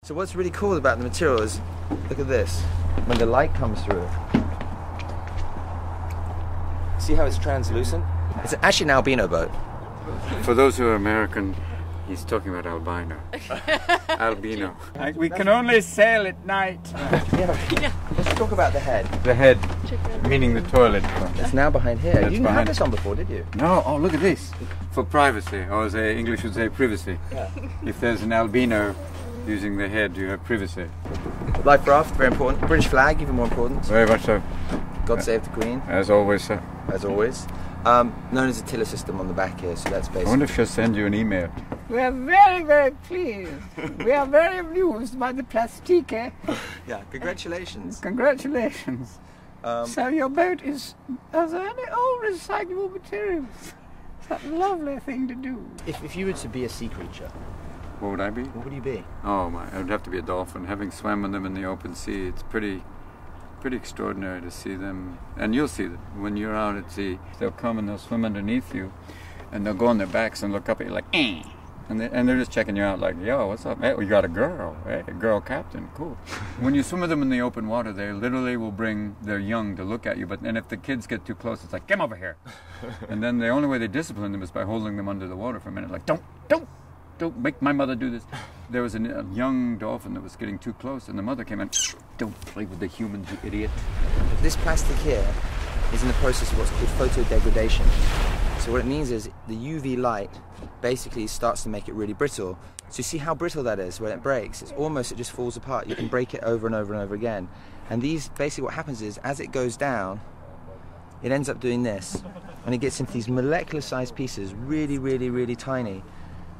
So what's really cool about the material is, look at this, when the light comes through. See how it's translucent? It's actually an albino boat. For those who are American, he's talking about albino. Albino. We can only sail at night. Let's talk about the head. The head, meaning the toilet. It's now behind here. That's You didn't have behind this on before, did you? No, oh look at this. For privacy, or as English would say, privacy. Yeah. If there's an albino using the head, you have privacy. Life raft, very important. British flag, even more important. Very much so. God save the Queen. As always, sir. As always. Known as a tiller system on the back here, so that's I basically... wonder if she'll send you an email. We are very, very pleased. We are very amused by the Plastiki. Yeah, congratulations. Congratulations. So your boat is of only all recyclable materials. It's a lovely thing to do. If you were to be a sea creature, What would I be? what would you be? Oh my, I would have to be a dolphin. Having swam with them in the open sea, it's pretty extraordinary to see them. And you'll see them when you're out at sea. They'll come and they'll swim underneath you, and they'll go on their backs and look up at you like, eh. And they're just checking you out like, yo, what's up? Hey, you got a girl. Hey, a girl captain. Cool. When you swim with them in the open water, they literally will bring their young to look at you. And if the kids get too close, it's like, come over here. And then the only way they discipline them is by holding them under the water for a minute. Like, don't make my mother do this. There was a young dolphin that was getting too close, and the mother came in, don't play with the humans, you idiot. This plastic here is in the process of what's called photodegradation. So what it means is the UV light basically starts to make it really brittle. So you see how brittle that is when it breaks? It just falls apart. You can break it over and over and over again. And these, basically what happens is, as it goes down, it ends up doing this. And it gets into these molecular sized pieces, really, really, really tiny.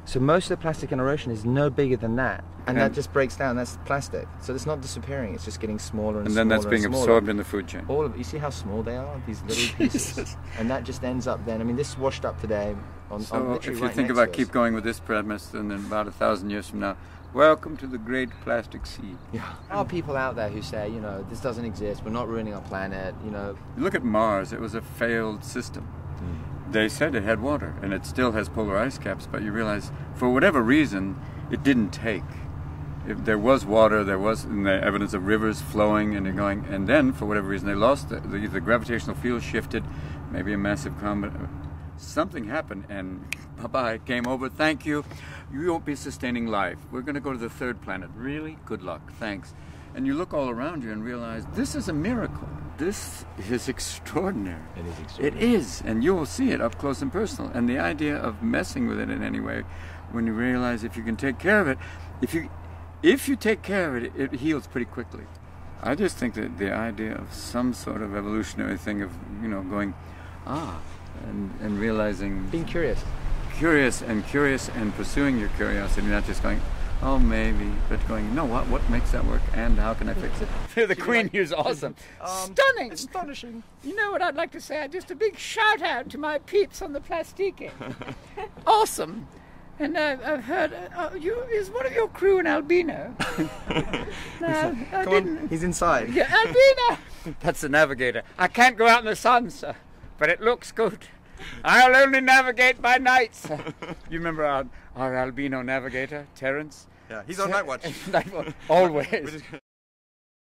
So most of the plastic in our ocean is no bigger than that, and that just breaks down. That's plastic. So it's not disappearing; it's just getting smaller and smaller. And then that's being absorbed in the food chain. All of you see how small they are, these little pieces, and that just ends up then. I mean, this washed up today. So if you think about keep going with this premise, then in about 1,000 years from now, welcome to the great plastic sea. Yeah. There are people out there who say, you know, this doesn't exist. We're not ruining our planet. You know. Look at Mars; it was a failed system. They said it had water, and it still has polar ice caps, but you realize, for whatever reason, it didn't take. If there was water, there was the evidence of rivers flowing and going, and then, for whatever reason, they lost the gravitational field shifted, maybe a massive comet. Something happened, and bye-bye, game over, thank you. You won't be sustaining life. We're going to go to the third planet. Really? Good luck, thanks. And you look all around you and realize, this is a miracle. This is extraordinary. It is extraordinary. It is, and you will see it up close and personal. And the idea of messing with it in any way, when you realize if you can take care of it, if you take care of it, it heals pretty quickly. I just think that the idea of some sort of evolutionary thing of, you know, going, and realizing... Being curious. Curious and pursuing your curiosity, not just going, oh, maybe, but going, you know what makes that work, and how can I fix it? The Queen is awesome. Stunning! Astonishing. You know what I'd like to say? Just a big shout out to my peeps on the Plastiki. Awesome! And I've heard, is one of your crew an albino? No, I didn't. On, he's inside. Yeah, albino! That's the navigator. I can't go out in the sun, sir, but it looks good. I'll only navigate by night, sir. You remember our albino navigator, Terence? Yeah, he's on night watch. Night watch. Always.